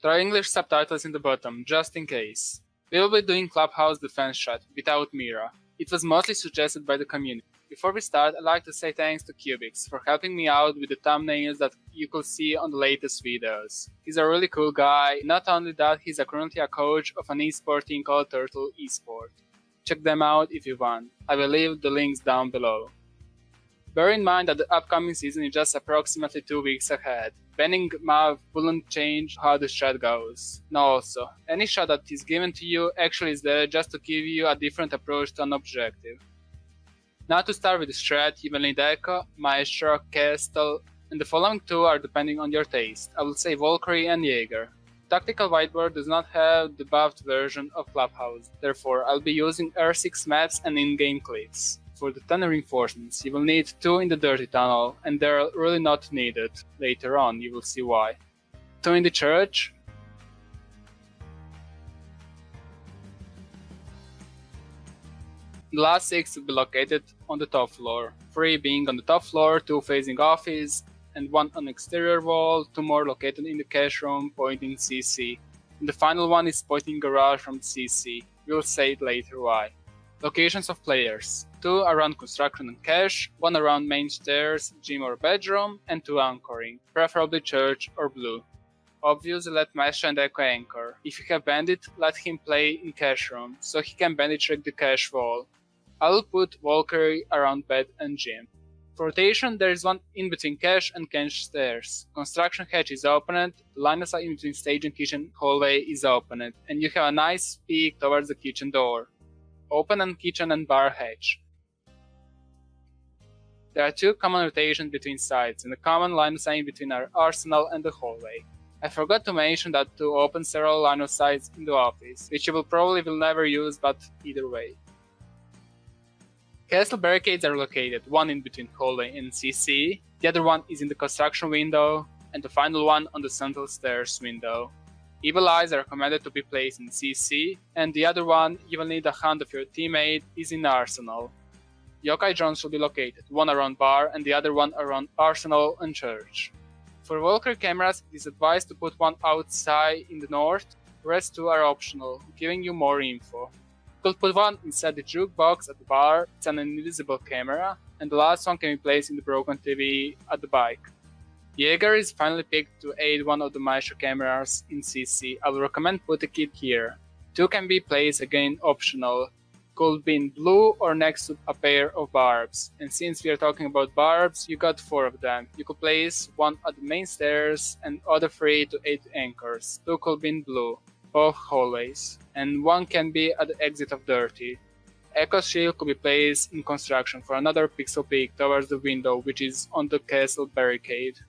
There are English subtitles in the bottom, just in case. We will be doing Clubhouse Defense Strat without Mira. It was mostly suggested by the community. Before we start, I'd like to say thanks to Cubics for helping me out with the thumbnails that you could see on the latest videos. He's a really cool guy. Not only that, he's currently a coach of an esport team called Turtle Esport. Check them out if you want. I will leave the links down below. Bear in mind that the upcoming season is just approximately 2 weeks ahead. Banning Mav wouldn't change how the strat goes. Now also, any shot that is given to you actually is there just to give you a different approach to an objective. Now to start with the strat, you will need Echo, Maestro, Castle, and the following two are depending on your taste. I will say Valkyrie and Jaeger. Tactical Whiteboard does not have the buffed version of Clubhouse, therefore I'll be using R6 maps and in-game clips. For the tunnel reinforcements, you will need 2 in the dirty tunnel, and they're really not needed. Later on, you will see why. 2 in the church. The last 6 will be located on the top floor, 3 being on the top floor, 2 facing office, and 1 on exterior wall, 2 more located in the cash room pointing CC. And the final one is pointing garage from CC. We'll say it later why. Locations of players. 2 around construction and cash, 1 around main stairs, gym or bedroom, and 2 anchoring, preferably church or blue. Obviously let Maestro and Echo anchor. If you have Bandit, let him play in cash room, so he can bandit trick the cash wall. I will put Valkyrie around bed and gym. For rotation, there is 1 in between cash and cash stairs. Construction hatch is opened, the line of sight in between stage and kitchen hallway is opened, and you have a nice peek towards the kitchen door. Open and kitchen and bar hatch. There are 2 common rotations between sides, and a common line of sight between our arsenal and the hallway. I forgot to mention that to open several line of sights in the office, which you will never use, but either way. Castle barricades are located, 1 in between hallway and CC, the other one is in the construction window, and the final one on the central stairs window. Evil Eyes are recommended to be placed in CC, and the other one you will need a hand of your teammate is in Arsenal. Yokai drones will be located, 1 around bar and the other one around Arsenal and church. For Valkyrie cameras, it is advised to put 1 outside in the north, the rest 2 are optional, giving you more info. You could put 1 inside the jukebox at the bar, it's an invisible camera, and the last one can be placed in the broken TV at the bike. Jaeger is finally picked to aid 1 of the Maestro cameras in CC. I will recommend putting it here. 2 can be placed again optional. Could be in blue or next to a pair of barbs. And since we are talking about barbs, you got 4 of them. You could place 1 at the main stairs and other 3 to 8 anchors. 2 could be in blue, both hallways. And 1 can be at the exit of dirty. Echo's shield could be placed in construction for another pixel peek towards the window, which is on the castle barricade.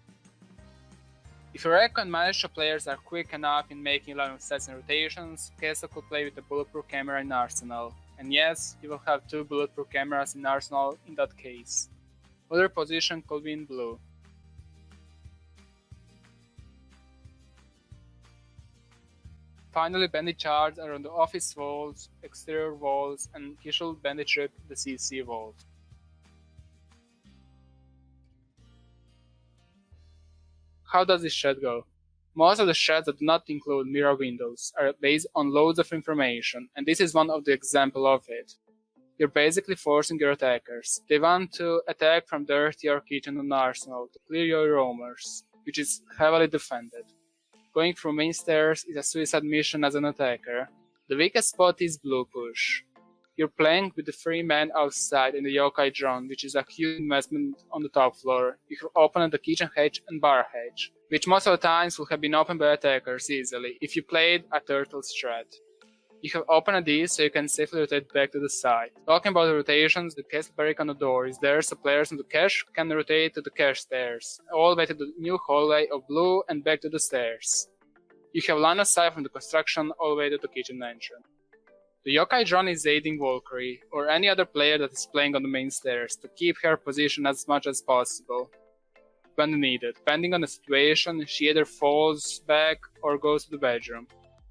If your Echo and Maestro players are quick enough in making line of sights and rotations, Castle could play with a bulletproof camera in Arsenal. And yes, you will have 2 bulletproof cameras in Arsenal in that case. Other position could be in blue. Finally, bandit charts are on the office walls, exterior walls, and he should bandit trip the CC walls. How does this strat go? Most of the strats that do not include mirror windows are based on loads of information, and this is one of the examples of it. You're basically forcing your attackers. They want to attack from dirty or kitchen and arsenal to clear your roamers, which is heavily defended. Going through main stairs is a suicide mission as an attacker. The weakest spot is blue push. You're playing with the 3 men outside in the yokai drone, which is a huge investment on the top floor. You have opened the kitchen hatch and bar hatch, which most of the times would have been opened by attackers easily if you played a turtle strat. You have opened these so you can safely rotate back to the side. Talking about the rotations, the castle barrier on the door is there so players in the cache can rotate to the cache stairs, all the way to the new hallway of blue and back to the stairs. You have line of sight from the construction all the way to the kitchen entrance. The yokai drone is aiding Valkyrie, or any other player that is playing on the main stairs, to keep her position as much as possible when needed. Depending on the situation, she either falls back or goes to the bedroom.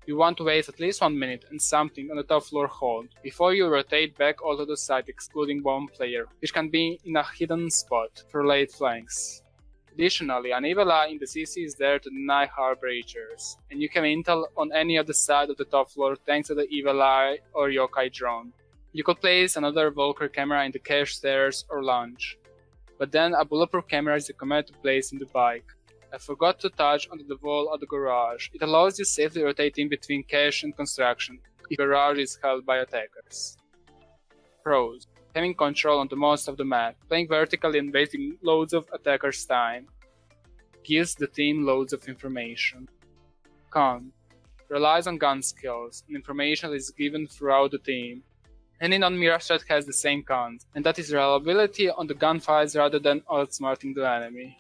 You want to waste at least 1 minute and something on the top floor hold before you rotate back all to the side excluding one player, which can be in a hidden spot for late flanks. To Additionally, an evil eye in the CC is there to deny hard breachers, and you can intel on any other side of the top floor thanks to the evil eye or yokai drone. You could place another Valkyrie camera in the cache stairs or lounge, but then a bulletproof camera is recommended to place in the bike. I forgot to touch onto the wall of the garage. It allows you safely rotate in between cache and construction if the garage is held by attackers. Pros: having control on the most of the map, playing vertically and wasting loads of attackers' time. Gives the team loads of information. Cons: relies on gun skills, and information is given throughout the team. Any non-Mira strat has the same cons, and that is reliability on the gunfights rather than outsmarting the enemy.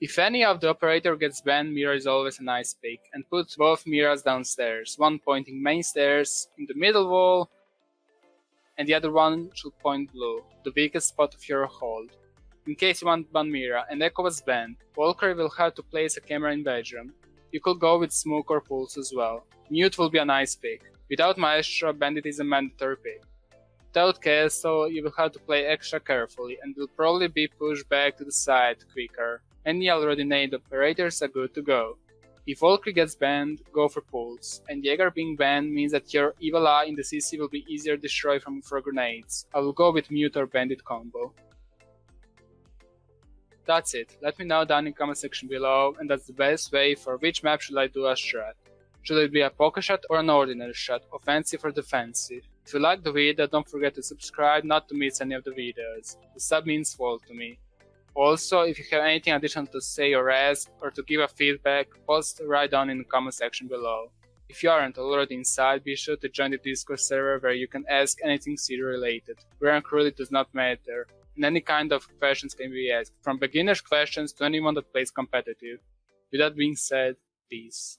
If any of the operator gets banned, Mira is always a nice pick, and puts both Miras downstairs, one pointing main stairs in the middle wall, and the other one should point blue, the weakest spot of your hold. In case you want ban Mira and Echo was banned, Valkyrie will have to place a camera in bedroom. You could go with Smoke or Pulse as well. Mute will be a nice pick. Without Maestro, Bandit is a mandatory pick. Without Castle, you will have to play extra carefully and will probably be pushed back to the side quicker. Any already named operators are good to go. If Valkyrie gets banned, go for Pulse, and Jaeger being banned means that your evil eye in the CC will be easier destroyed from grenades. I will go with Mute or Bandit combo. That's it, let me know down in the comment section below, and that's the best way for which map should I do a strat. Should it be a poker shot or an ordinary shot, offensive or defensive? If you like the video, don't forget to subscribe not to miss any of the videos. The sub means all to me. Also, if you have anything additional to say or ask, or to give a feedback, post right down in the comment section below. If you aren't already inside, be sure to join the Discord server where you can ask anything City related. Rank really does not matter, and any kind of questions can be asked, from beginner's questions to anyone that plays competitive. With that being said, peace.